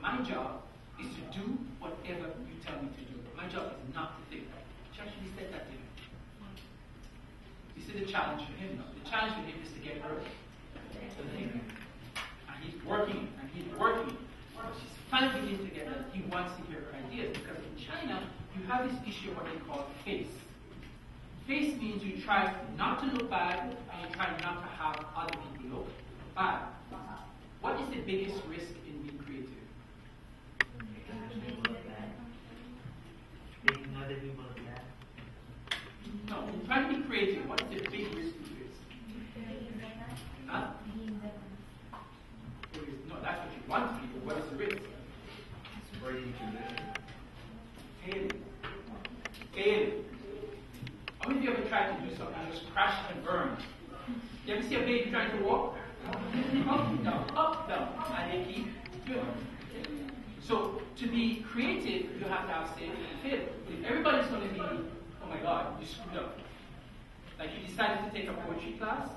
My job is to do whatever you tell me to do. My job is not to think. She actually said that to him. You see the challenge for him now. The challenge for him is to get her to think. And he's working, and he's working. She's finally beginning to get that he wants to hear her ideas. Because in China, you have this issue of what they call face. Face means you try not to look bad, and you try not to have other people look bad. What is the biggest risk in being creative? Making other people bad. No, in trying to be creative, what is the big risk you face? Huh? No, that's what you want to be, but what is the risk? Breaking tradition. Failing. Failing. How many of you ever tried to do something and just crash and burn? You ever see a baby trying to walk? Up, down, and they keep doing it. So, to be creative, you have to have faith and failure. But if everybody's going to be, oh my God, you screwed up. Like you decided to take a poetry class,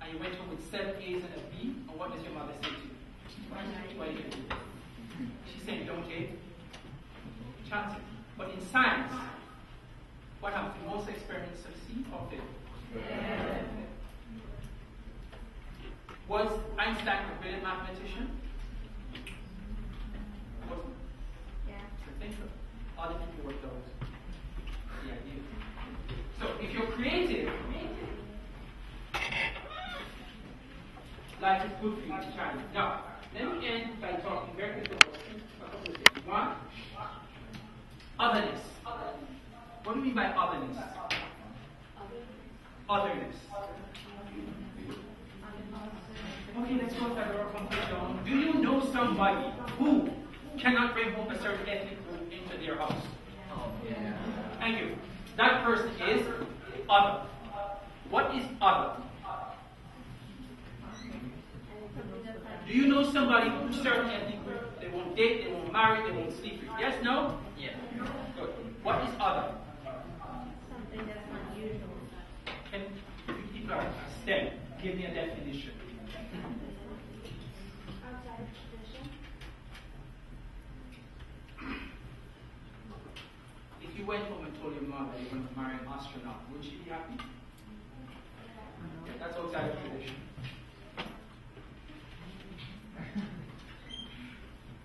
and you went home with 7 A's and a B, and what does your mother say to you? Why did you do this? She's saying, don't take chances. But in science, what happens? Do most experiments succeed or fail? Yeah. Was Einstein a brilliant mathematician? Wasn't. Yeah. I think so. Other people worked out the idea. So if you're creative, life is good for you to try. Now, let me end by talking very quickly about a couple of things. One, otherness. What do you mean by otherness? Otherness. Okay, let's go to our comfort zone. Do you know somebody who cannot bring home a certain ethnic group into their house? Oh, yeah. Thank you. That person is other. What is other? Do you know somebody who's certain ethnic group? They won't date, they won't marry, they won't sleep with. Yes, no? Yeah. Good. What is other? Something that's not usual. Can you keep going? STEM. Give me a definition. Outside of tradition. If you went home and told your mom that you're going to marry an astronaut, would she be happy? That's outside of tradition.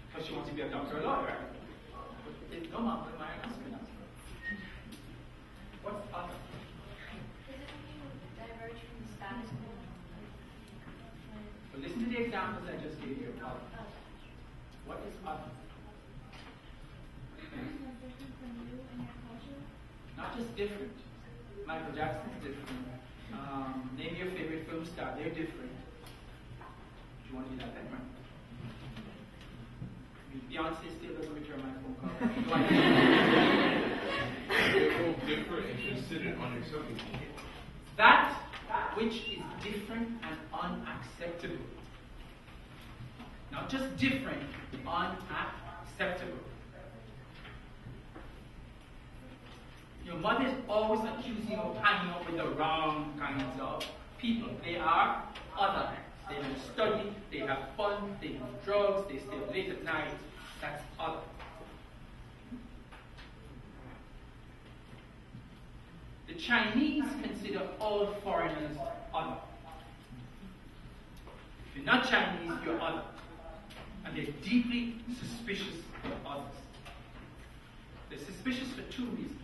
Because she wants to be a doctor or a lawyer, right? But no, mom, I'm going to marry an astronaut. What's other? Diverge from the status quo. But listen to the examples I just gave you. What is other? Not just different. Michael Jackson's different. Name your favorite film star. They're different. Do you want to do that then, right? Beyonce still doesn't return my phone call. They're both different and considered unacceptable. That which is different and unacceptable. Not just different, unacceptable. Your mother is always accusing you of hanging out with the wrong kinds of people. They are other. They don't study, they have fun, they do drugs, they stay late at night. That's other. The Chinese consider all foreigners other. If you're not Chinese, you're other. And they're deeply suspicious of others. They're suspicious for two reasons.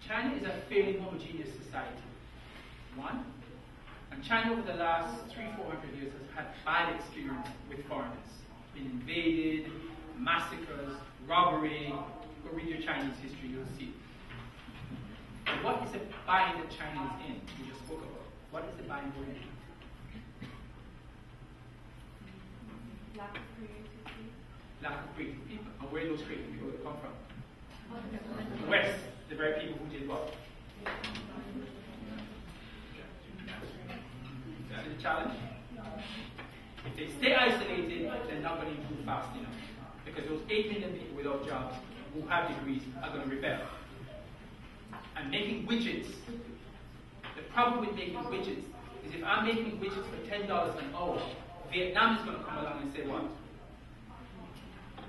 China is a fairly homogeneous society. One, and China over the last 300-400 years has had bad experience with foreigners. Been invaded, massacres, robbery. Go read your Chinese history, you'll see. And what is the bind that China is in? We just spoke about. What is the bind we're in? Lack of creativity. Lack of creative people. And where do those creative people come from? The West. The very people who did what? See the challenge? If they stay isolated, they're not going to improve fast enough. Because those 8 million people without jobs who have degrees are going to rebel. And making widgets, the problem with making widgets is if I'm making widgets for $10 an hour, Vietnam is going to come along and say what?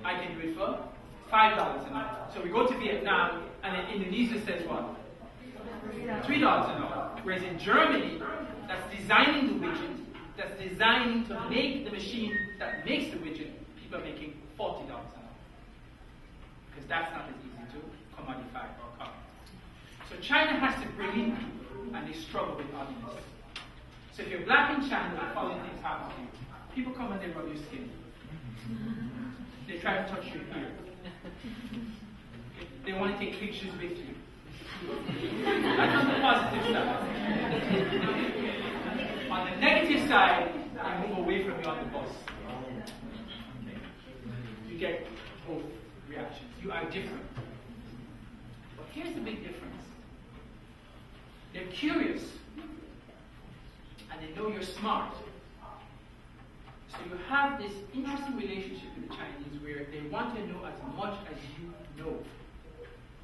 I can do it for $5 an hour. So we go to Vietnam, and then Indonesia says what? $3 an hour. Whereas in Germany, that's designing the widget, that's designing to make the machine that makes the widget, people are making $40 an hour. Because that's not as easy to commodify or copy. So China has to bring in people, and they struggle with otherness. So if you're black in China, the following things happen to you. People come and they rub your skin. They try to touch your ear. They want to take pictures with you. That's on the positive side. On the negative side, they move away from you on the bus. You get both reactions. You are different. But here's the big difference. They're curious. And they know you're smart. So you have this interesting relationship with the Chinese where they want to know as much as you know.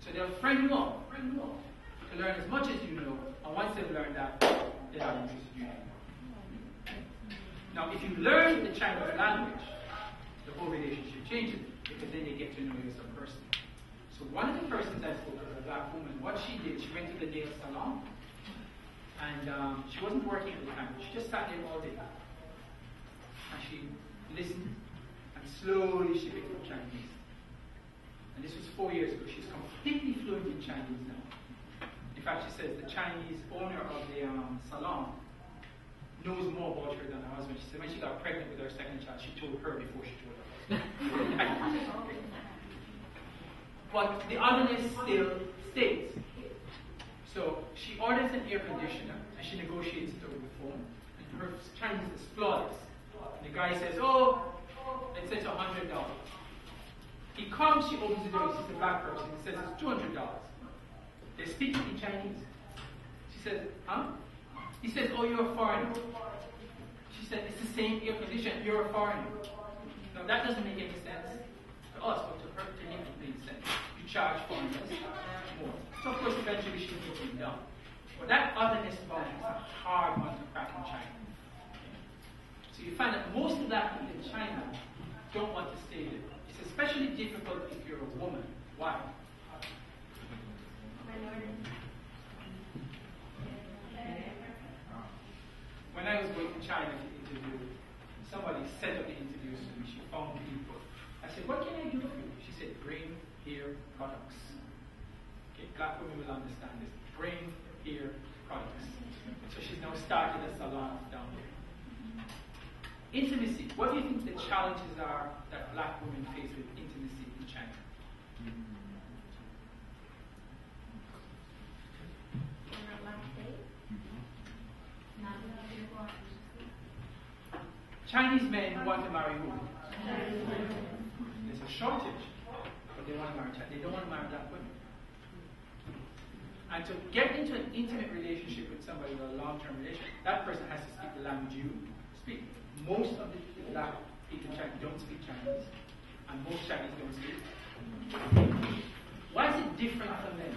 So they'll friend you up to learn as much as you know, and once they've learned that, they're not interested in you. Now, if you learn the Chinese language, the whole relationship changes, because then they get to know you as a person. So one of the persons I spoke with, a black woman, what she did, she went to the nail salon, and she wasn't working at the time, she just sat there all day. And she listened, and slowly she picked up Chinese. And this was 4 years ago. She's completely fluent in Chinese now. In fact, she says the Chinese owner of the salon knows more about her than her husband. She said when she got pregnant with her second child, she told her before she told her husband. But the otherness still stays. So she orders an air conditioner, and she negotiates it over the phone. And her Chinese is flawless. The guy says, oh, it says $100. He comes, she opens the door, she's a black person, he says it's $200. They speak in Chinese. She says, huh? He says, oh, you're a foreigner. She said, it's the same air conditioner, you're a foreigner. Now that doesn't make any sense to us, but to her, to him it made sense. You charge foreigners more. So of course eventually she gets it done. But that otherness boundary is a hard one to crack in China. So you find that most of black people in China don't want to stay there. It's especially difficult if you're a woman. Why? When I was going to China to interview, somebody set up the interviews for me. She found people. I said, what can I do for you? She said, brain, hair, products. Okay, black women will understand this. Brain, hair, products. So she's now started a salon down there. Intimacy. What do you think the challenges are that black women face with intimacy in China? Chinese men want to marry who? There's a shortage, but they want to marry Chinese. They don't want to marry black women. And to get into an intimate relationship with somebody, or a long-term relationship, that person has to speak the language you speak. Most of the black people in China don't speak Chinese, and most Chinese don't speak. Why is it different from men?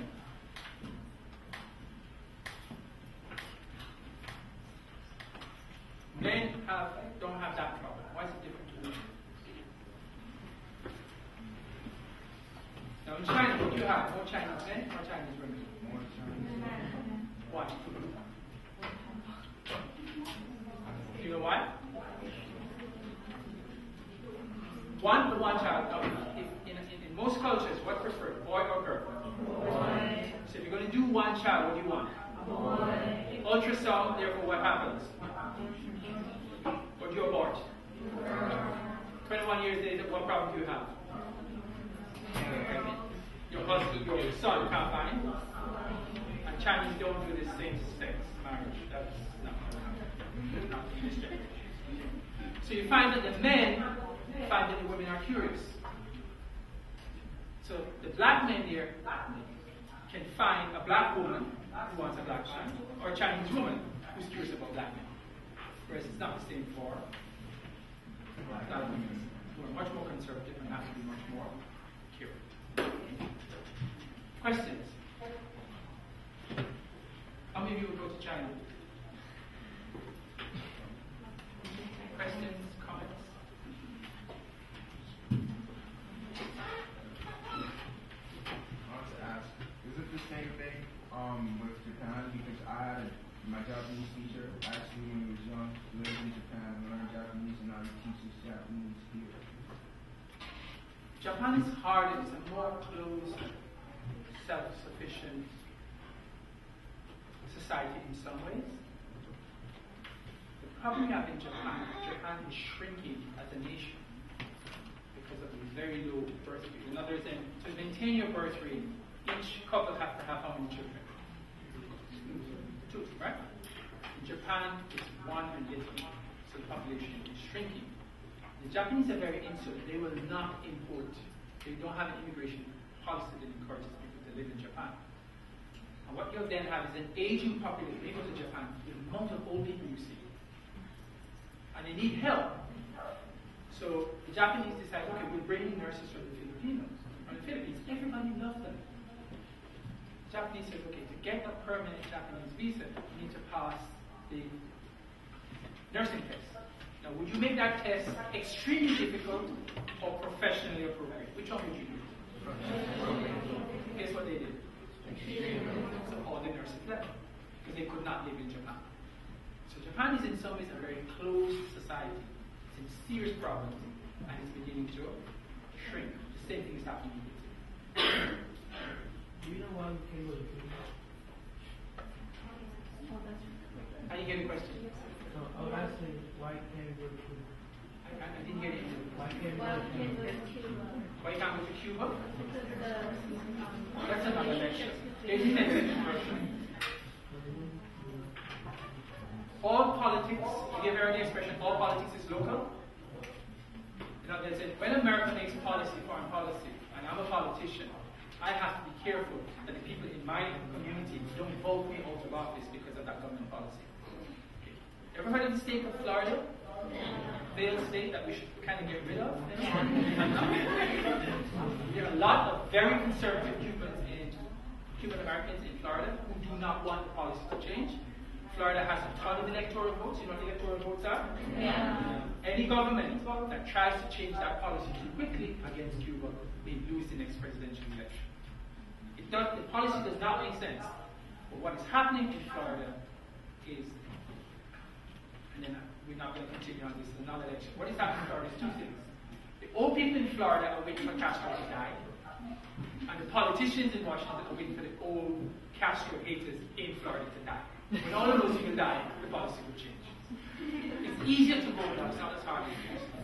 Men don't have that problem. Why is it different from women? Now in China, what do you have? More Chinese men or Chinese women? More Chinese. Why? You know why? One child. Now, in most cultures, what preferred, boy or girl? Boy. So if you're going to do one child, what do you want? Boy. Ultrasound, therefore what happens? What do you abort? 21 years later, what problem do you have? Your husband, your son can't find. And Chinese don't do the same-sex marriage. That's not in this generation. So you find that the men find that the women are curious. So the black men here can find a black woman who wants a black man, or a Chinese woman who's curious about black men. Whereas it's not the same for black women who are much more conservative and have to be much more curious. Questions? How many of you will go to China? Questions? Japan because my Japanese teacher actually when he was young lived in Japan, learned Japanese, and now he teaches Japanese here. Japan is harder. It's a more closed, self-sufficient society in some ways. The problem we have in Japan is shrinking as a nation because of the very low birth rate. In other words, to maintain your birth rate, each couple have to have how many children? 2, right? In Japan, it's 1 and little, so the population is shrinking. The Japanese are very insular. They will not import. They don't have an immigration policy that encourages people to live in Japan. And what you'll then have is an aging population. When you go to Japan, the amount of old people you see. And they need help. So the Japanese decide, okay, we'll bring in nurses from the Filipinos. From the Philippines, everybody loves them. Japanese said, okay, to get a permanent Japanese visa, you need to pass the nursing test. Now, would you make that test extremely difficult or professionally appropriate? Which one would you do? Guess what they did? So all the nurses left because they could not live in Japan. So Japan is in some ways a very closed society. It's in serious problems and it's beginning to shrink. The same thing is happening in Italy. Do you know why we came with Cuba? How do you get the question? No, I was asking why can't we go to Cuba? I didn't get it. Why can't we Well, go to kids Cuba? with Cuba. Why you can't go to Cuba? Because the That's another lecture. There's an expression. All politics, you have heard the expression, all politics is local? You know, there's when America makes policy, foreign policy, and I'm a politician, I have to be careful that the people in my community don't vote me out of office because of that government policy. Okay. Ever heard of the state of Florida? Failed state that we should kind of get rid of? You know? There are a lot of very conservative Cuban Americans in Florida who do not want the policy to change. Florida has a ton of electoral votes. You know what electoral votes are? Yeah. Any government that tries to change that policy too quickly against Cuba may lose the next presidential election. The policy does not make sense. But what is happening in Florida is, and then we're not going to continue on this, another election. What is happening in Florida is 2 things. The old people in Florida are waiting for Castro to die. And the politicians in Washington are waiting for the old Castro haters in Florida to die. When all of those people die, the policy will change. It's easier to vote now, it's not as hard as it used to be.